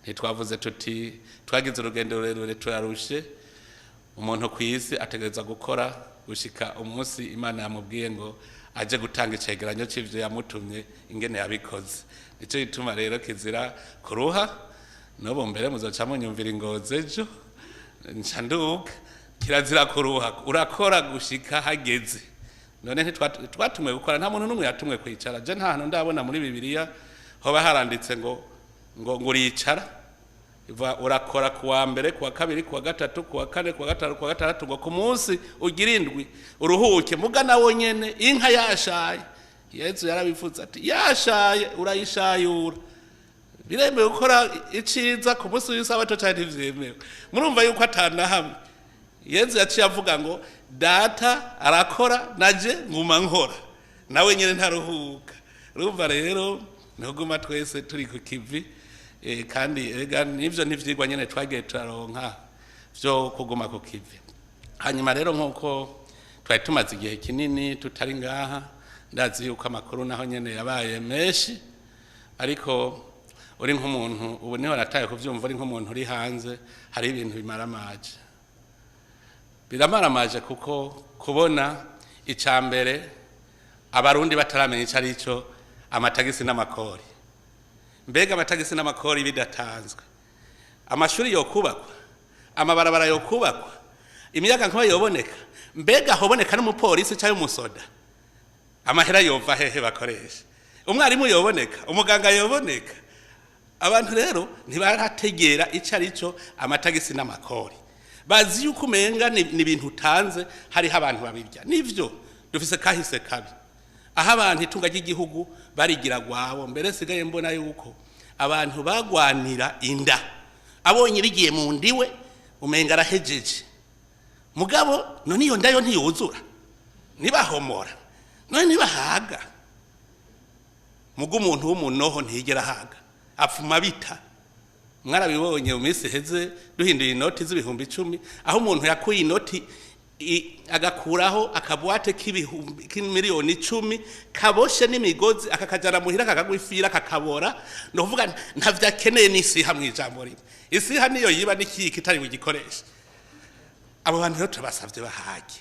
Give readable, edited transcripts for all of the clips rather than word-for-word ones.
ntitwavuze tuti twagize urugendo rurerure turarushe umuntu kwisi ategereza gukora gushika umunsi Imana yamubwiye ngo aje gutanga icegeranyo c'ivyo yamutumye ingene yabikoze nico gituma rero kizira kuruha nobo mbere muzoca munyumvira ingozejo nchanduka kirazira kuruha urakora gushika hageze none ntitwatumwe gukora nta muntu numwe yatumwe kwicara je nta hantu ndabona muri Bibiliya hoba haranditse ngo uricara urakora kuwa mbere kuwa kabiri kuwa gatatu kuwa kane kuwa gatanu kuwa gatandatu ngo ku munsi ugirindwi uruhuke mugana wonyene inka yashaye Yesu yarabivuze ati yashaye urayishayura biremewe gukora iciza ku munsi w'isabato cyane ivyemewe murumva yuko atana hamwe Yesu yaciye avuga ngo data arakora naje nguma nkora nawe nyene ntaruhuka urumva rero ntuguma twese turi ku kivi kandi ega nivyo ntivyigwa nyene twagiye turaronka vyo kuguma ku kivi hanyuma rero nkuko twari tumaze igihe kinini tutari ngaha ndazi yuko amakuru naho nyene yabaye menshi ariko uri nk'umuntu ubu niho nataye kuvyumva uri nk'umuntu uri hanze hari ibintu biramaramaje kuko kubona icambere abarundi bataramenya icari ico amatagisi n'amakori mbega amatagisi n'amakori bidatanzwe amashuri yokubakwa amabarabara yokubakwa imiyaga nkuba yoboneka mbega hoboneka n'umupolisi cyangwa umusoda amahera yova hehe bakoresha umwarimu yoboneka umuganga yoboneka abantu rero ntibarategera icari ico amatagisi n'amakori bazi yuko umenga ni ibintu utanze hariho abantu babirya nivyo dufise kahise kabi aho abantu itunga ry'igihugu barigira gwabo mbere sigaye mbona yuko abantu bagwanira inda abonye bigiye mu ndiwe umenga arahejeje mugabo none iyo ndayo ntiyuzura nibahomora none nibahaga mugo umuntu w'umunoho ntiyigera haga apfuma bita mwarabibonye mu minsi heze duhinduye inoti z'ibihumbi 10 aho umuntu yakuye inoti agakuraho akabuate k'imiliyoni 10 kaboshe n'imigozi akakajana muhira kakagwifira kakabora no kuvuga ntavyakeneye n'isi hamwe ijambo rimwe isi haniyo yiba n'iki kitari bugikoresha abo bantu rero tubasavye bahage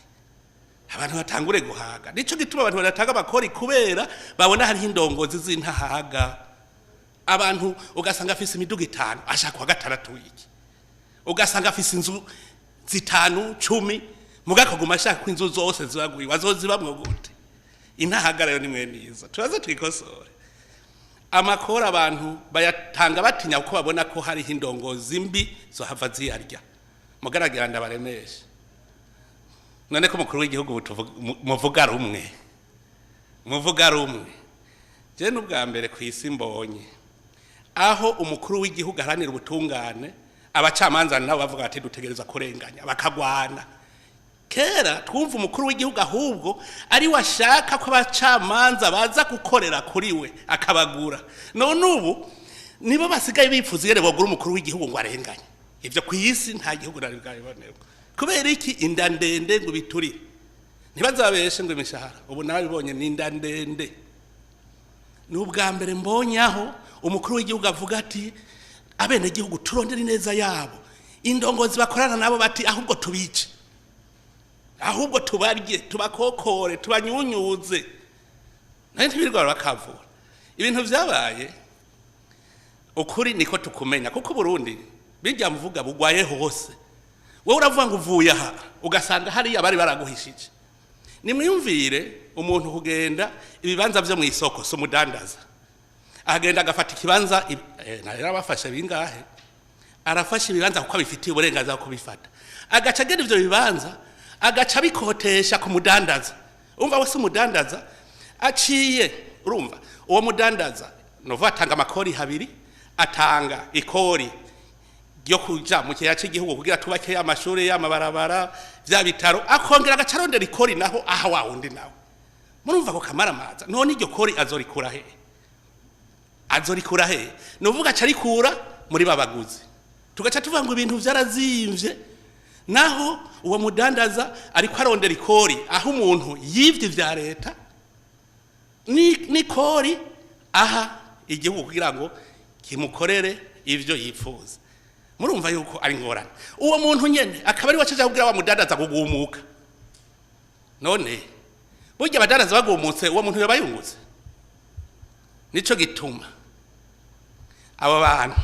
abantu batangure guhaga nico gituma abantu baratanga bakori kubera babona hari indongozi z'intahaga abantu ugasanga afise imiduga 5 ashaka kwa gatandatu wiki ugasanga afise inzu 5 10 mugakaguma ashaka kwinzu zose zibagwi wazozibamwe gute intahagara yo nimwe niza turaze twikosore amakora abantu bayatanga batinya uko babona ko hari hindongozi mbi zo hava ziyarya mugaragira ndabaremeshe none ko mukuru w'igihugu muvuga rumwe je n'ubwa mbere kwisi mbonye aho umukuru w'igihugu haranira ubutungane abacamanza nabo bavuga ati dutegereza kurenganya bakagwana kera twumva umukuru w'igihugu ahubwo ari washaka ko abacamanza baza gukorera kuri we akabagura none ubu nibo basigaye bifuza yere bagura umukuru w'igihugu ngo arenganye ivyo kwisi nta gihugu nari bwabiboneko kubera iki inda ndende ngo biturire ntibazabeshe ngo imishahara ubu nabibonye ni inda ndende n'ubwa mbere mbonyaho umukuru w'igihugu avuga ati abene gihugu turondera neza yabo indongozi bakorana nabo bati ahubwo tubice ahubwo tubarye tubakokore tubanyunyuze naye ntibirwa bakavura ibintu vyabaye ukuri niko tukumenya kuko Burundi bijya muvuga bugwaye hose wowe uravuga ngo uvuye aha ugasanga hari abari baraguhishije nimwiyumvire umuntu kugenda ibibanza byo Mw'Isoko so mudandaza agenda agafata ikibanza narera bafasha bingahe arafasha ibibanza kuko bifitiye uburenganzira bwo kubifata agaca agenda ivyo bibanza agaca bikotesha ku mudandaza umva wese umudandaza aciye urumva uwo mudandaza nova atanga amakori habiri atanga ikori ryo kuja mu kiya cy'igihugu kugira tubake amashuri y'amabarabara vya bitaro akongera agacarondera ikori naho aha wa undi nawe murumva ko kamaramaza none iryo kori azorikura he novuga carikura muri babaguzi tugaca tuvuga ngo ibintu vyarazimvye naho uwo mudandaza ariko arondera ikori aho umuntu yivye vya leta ni kori aha igihugu kugira ngo kimukorere ivyo yifuza murumva yuko ari ngorane uwo muntu nyene akaba ari wacaje kugira wa mudandaza kugumuka none burya abadandaza bagumutse uwo muntu yabayungutse nico gituma abo bantu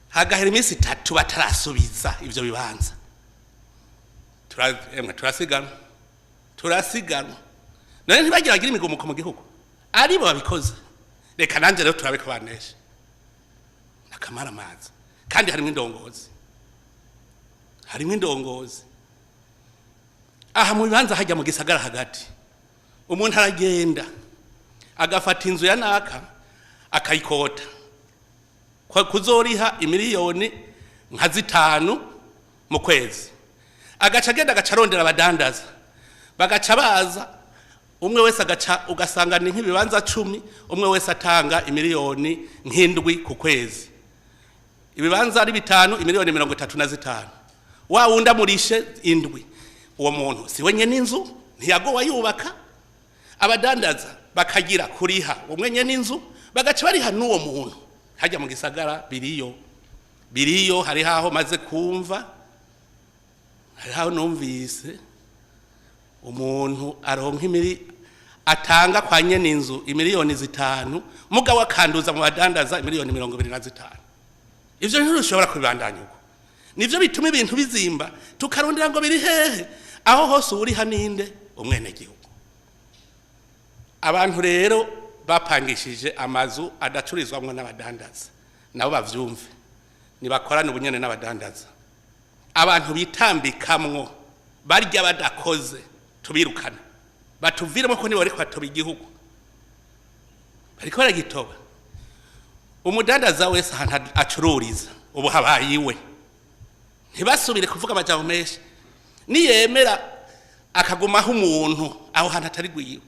hagahera iminsi 3 batarasubiza ivyo bibanza turasiganwa none ntibagira imigumuko mu gihugu aribo babikoze reka nanje rero turabe ko banesha nakamara amazi kandi harimo indongozi aha mu bibanza hajya mu gisagara hagati umuntu aragenda agafata inzu ya naka akayikota kuzoriha imiliyoni nka 5 mu kwezi agaca agenda agacarondera abadandaza bagaca baza umwe wese agaca ugasanga ni nk'ibibanza 10 umwe wese atanga imiliyoni nk'indwi ku kwezi ibibanza ari 5 imiliyoni 35 wa wunda murishe indwi uwo muntu si wenye n'inzu ntiyago wayubaka abadandaza bakagira kuriha umwenye n'inzu bagaca bariha n'uwo muntu hajya mu gisagara biriyo hari haho maze kumva hari haho numvise umuntu aronka atanga kwa nyene inzu imiliyoni 5 mugabo akanduza mu badandaza imiliyoni 25 ivyo ntirushobora kubibandanya uko nivyo bituma ibintu bizimba tukarondera ngo biri hehe aho hose uri haninde umwene gihugu abantu rero bapangishije amazu adacurizwamwe n'abadandaza nabo bavyumve nibakorana ubunyene n'abadandaza abantu bitambikamwo barya badakoze tubirukana batuviremo ko nibo ariko atoba igihugu bariko baragitoba umudandaza wese ahantu acururiza ubu habayiwe ntibasubire kuvuga amajambo menshi niyemera akagumaho umuntu aho hantu atari gwiwe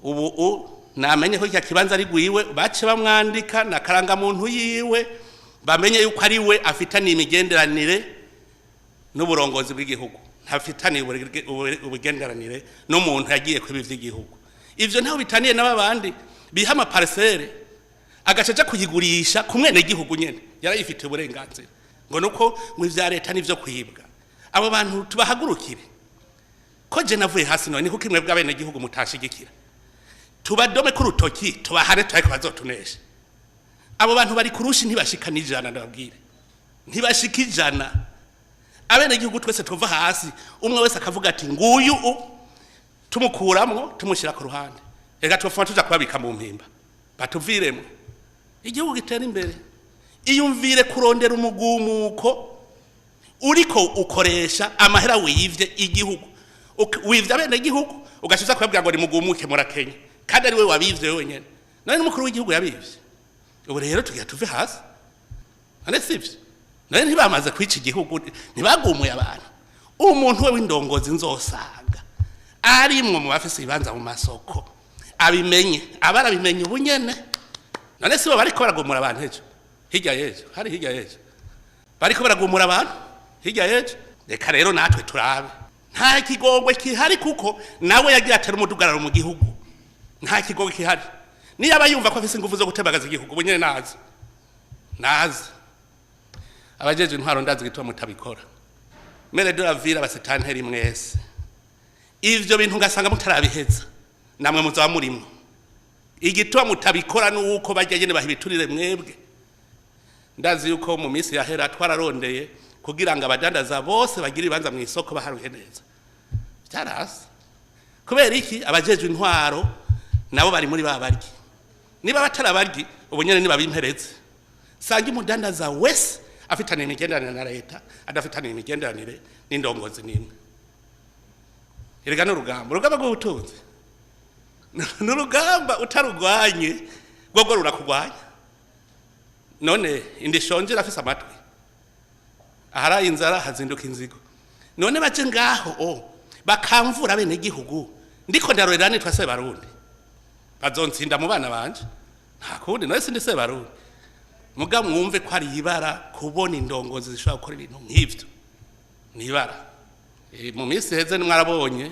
ubu namenye ko iki kibanza ari gwiwe bace bamwandika nakaranga muntu yiwe bamenye yuko ari we afitaniye imigenderanire n'uburongozi bw'igihugu ntafitaniye ubugenderanire n'umuntu yagiye kwiba ivy'igihugu ivyo ntaho bitaniye n'abandi biha amaparcelle agacaca kuyigurisha ku mwene gihugu nyene yarayifitiye uburenganzira ngo nuko mu ivya leta n'ivyo kwibwa abo bantu tubahagurukire ko je navuye hasi none kuko imwe bw'abene gihugu mutashigikira tubadome ku rutoki tubahare twako bazotunesha abo bantu bari kurushi ntibashika n'ijana ndababwire ntibashika ijana abene gihugu twese tuva hasi umwe wese akavuga ati nguyu tumukuramwo tumushira ku ruhande ega tufuma tuja kubabika mu mpimba batuviremo igihugu gitera imbere iyumvire kurondera umugumuko uriko ukoresha amahera wiyivye igihugu wivye abene gihugu ugashiza kubabwira ngo ni mugumuke murakenya kandi ari we wabivye wenyene none n'umukuru w'igihugu yabivye ubu rero tugiye tuve hasi ane sivyo none ntibamaze kwica igihugu ntibagumuye abantu umuntu we w'indongozi nzosanga arimwe mu bafise ibibanza mu masoko abimenye abarabimenye ubunyene none sibo bariko baragumura abantu ejo hirya yejo bariko baragumura abantu hirya yejo reka rero natwe turabe nta kigongwe kihari kuko nawe yagira atera umudugararo mu gihugu nta kigongwe kihari niyo aba yumva ko afise ingufu zo gutebagaza igihugu ubunyene naza abajeje intwaro ndazi gitwa mutabikora mere de la ville abasitanteri mwese ivyo bintu ngasanga mutarabiheza namwe muzaba murimo igitwa mutabikora nuko bajya nyene bahibiturire mwebwe ndazi yuko mu minsi yahera twararondeye kugira ngo abadandaza bose bagira ibibanza mu isoko baharuhe neza byarasi kubera iki abajeje intwaro nabo bari muri babaryi niba batarabaryi ubunyene niba bimpereze sanga umudandaza wese afitanye imigenderanire na leta adafitanye imigenderanire n'indongozi nimwe erega n'urugamba rw'ubutunzi n'urugamba utarugwanye rwo rurakugwanya none indishonje rafise amatwi ahara inzara hazinduka inzigo none baje ngaho bakamvura bene gihugu ndiko ndarorera nitwa se barundi bazonsinda mu bana banje nta kundi none sindi se barundi muga mwumve ko ari ibara kubona indongozi zishobora gukora ibintu nk'ivyo nibara mu minsi heze mwarabonye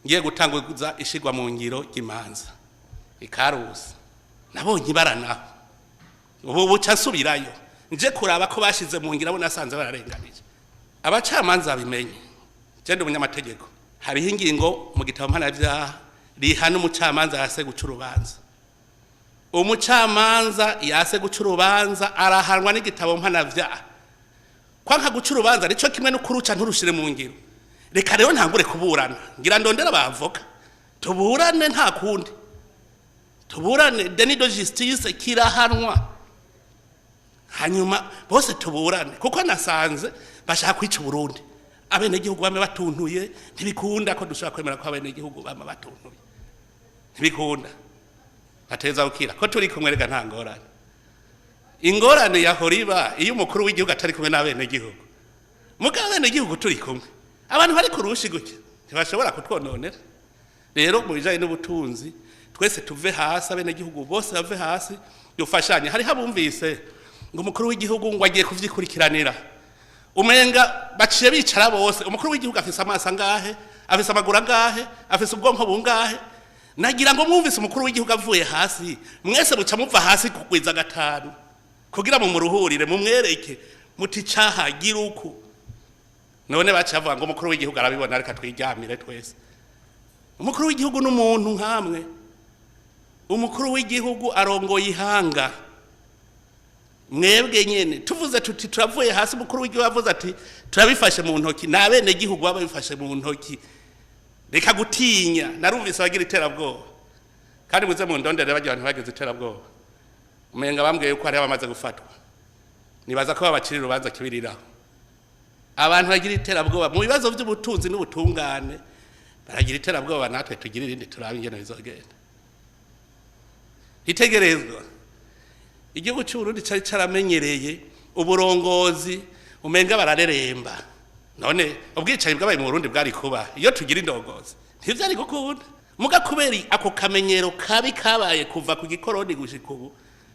ngiye gutanguza ishigwa mu ngiro ry'imanza ikarusi nabonye ibara naho ubu buca nsubirayo nje kuraba ko bashize mu ngira bo nasanze bararenganije abacamanza bimenye gende umunyamategeko hariho ingingo mu gitabo mpanavyaha rihana umucamanza yase guca urubanza umucamanza yase guca urubanza arahanwa n'igitabo mpanavyaha kwanka guca urubanza nico kimwe no kuruca nturushire mu ngiro reka rero ntangure kuburana ngira ndondera abavoka tuburane nta kundi tuburane deni de justice kirahanwa hanyuma bose tuburane kuko nasanze bashaka kwica Burundi abene gihugu bame batuntuye ntibikunda ko dushaka kwemera ko abene gihugu bama batuntuye ntibikunda ateza ukira ko turi kumwe rega nta ngorane ingorane ya horiba iyo umukuru w'igihugu atari kumwe n'abene gihugu mugabene gihugu turi kumwe abantu bari kurushi gutya ntibashobora kutwononera rero mu bijanye n'ubutunzi twese tuve hasi abene gihugu bose bave hasi dufashanye hari habumvise ngo umukuru w'igihugu ngo agiye kuvyikurikiranira umenga baciye bicara bose umukuru w'igihugu afise amaso angahe afise amaguru angahe afise ubwonko bungahe nagira ngo mwumvise umukuru w'igihugu avuye hasi mwese muca muva hasi kugwiza gatanu kugira mu muruhurire mumwereke muti caha giruku none bacavuga ngo umukuru w'igihugu arabibona reka twiryamire twese umukuru w'igihugu n'umuntu nkamwe umukuru w'igihugu arongoye ihanga mwebwe nyene tuvuze tuti turavuye hasi umukuru w'igihugu avuze ati turabifashe mu ntoki nabene gihugu baba bifashe mu ntoki reka gutinya narumvise bagira iterabwoba kandi muze mu ndondere bagira abantu bageze iterabwoba umenga bambwiye ko hari abamaze gufatwa nibaza ko babacirira urubanza kibiriraho abantu bagira iterabwoba mu bibazo by'ubutunzi n'ubutungane baragira iterabwoba natwe tugira irindi turabe ingene bizogenda itegerezwa igihugu cy'u Burundi cyari caramenyereye uburongozi umenga barareremba none ubwicaye bwabaye mu Burundi bwari kuba iyo tugira indongozi ntivyari gukunda muga kuberi ako kamenyero kabi kabaye kuva ku gikoroni gushika ubu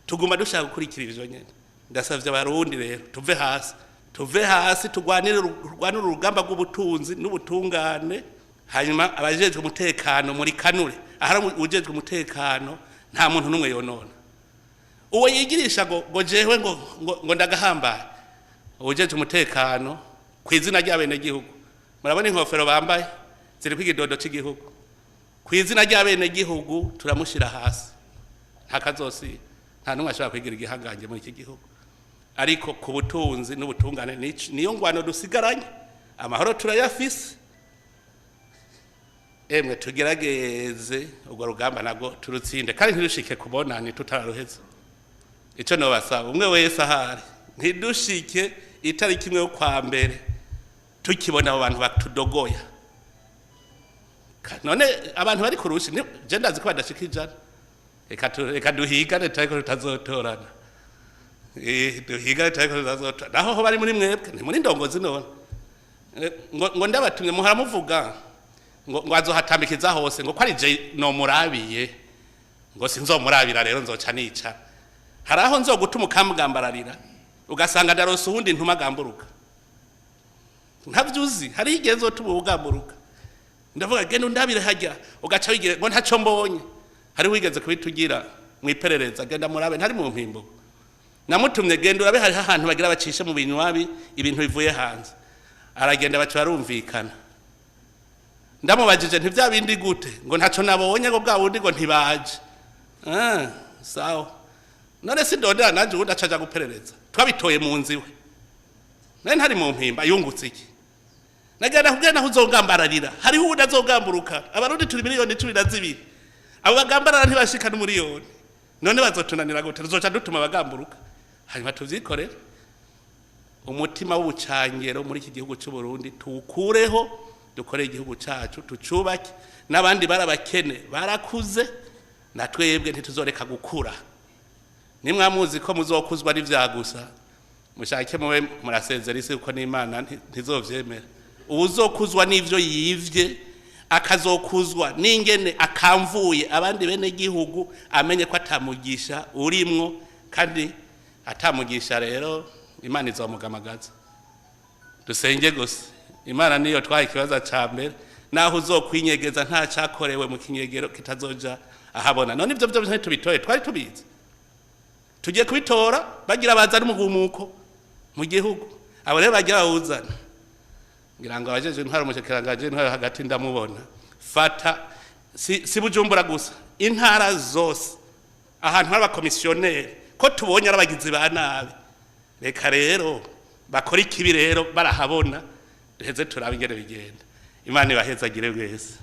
tuguma dushaka gukurikira ivyo nyene ndasavye abarundi rero tuve hasi tugwanire urugamba rw'ubutunzi n'ubutungane hanyuma abajejwe umutekano muri kanure ahari ujejwe umutekano nta muntu numwe yonona uwo yigirisha ngo jewe ngo ndagahambaye ujejwe umutekano kwizina ry'abene gihugu murabona inkofero bambaye ziri kwigidodo cy'igihugu kwizina ry'abene gihugu turamushira hasi ntakazosi nta numwe ashobora kwigira igihanganje muri iki gihugu ariko ku butunzi n'ubutungane niyo ngwano dusigaranye amahoro turayafise emwe tugerageze ubwo rugamba nago turutsinde kandi ntirushike kubona ni tutararuheza ico no basaba umwe wese ahari ntidushike itariki imwe yo kwa mbere tukibona abo bantu batudogoya none abantu bari kurushi je ndazi ko badashika ijana reka duhigane tariko tutazotorana duhigane tariko tutazotorana naho ho bari muri mwebwe ni muri ndongozi none ngo ndabatumye muhara muvuga ngo azohatambikiza hose ngo kwari je no murabiye ngo sinzomurabira rero nzoca nica haraho nzogutuma ukamugambararira ugasanga ndarose uwundi ntumagamburuka ntavyuzi hari igenzo tubugamburuka ndavuga genda undabire hajya ugaca wigire ngo ntaco mbonye hari wigeze kubitugira mwiperereza genda murabe ntari mu mpimbo namutumye genda urabe hari ahantu bagira bacishe mu binywabi ibintu bivuye hanze aragenda bacu barumvikana ndamubajije ntivya bindi gute ngo ntaco nabonye ngo bwa bundi ngo ntibaje sawa none sindondera nanje ubundi acaja guperereza twabitoye mu nziwe nari ntari mu mpimba yungutse iki nagenda kubwira naho uzongambararira hariho ubundi azogamburuka abarundi turi miliyoni 12 abo bagambarara ntibashika n'umuriyoni none bazotunanira gute tuzoca dutuma bagamburuka hanyuma tuvyikorera umutima w'ubucangero muri iki gihugu cy'u Burundi tuwukureho dukore igihugu cyacu tucubake n'abandi barabakene barakuze natwebwe ntituzoreka gukura nimwamuzi ko muzokuzwa n'ivyagusa mushake muwe murasezera isi uko n'Imana ntizovyemera ubuzokuzwa n'ivyo yivye akazokuzwa n'ingene akamvuye abandi bene gihugu amenye ko atamugisha urimwo kandi atamugisha rero Imana izomugamagaza dusenge gusa Imana niyo twaye ikibazo ca mbere naho uzokwinyegeza nta cyakorewe mu kinyegero kitazoja ahabona none ivyo byo ntitubitoye twari tubizi tugiye kubitora bagira bazana umugumuko mu gihugu abo rero bajya bawuzana ngira ngo abajeje intwaro umushikiranganje intwaro hagati ndamubona fata si Bujumbura gusa intara zose ahantu hari abakomisiyoneri ko tubonye arabagizi ba nabi reka rero bakora ikibi rero barahabona duheze turabe ingene bigenda Imana ibahezagire wese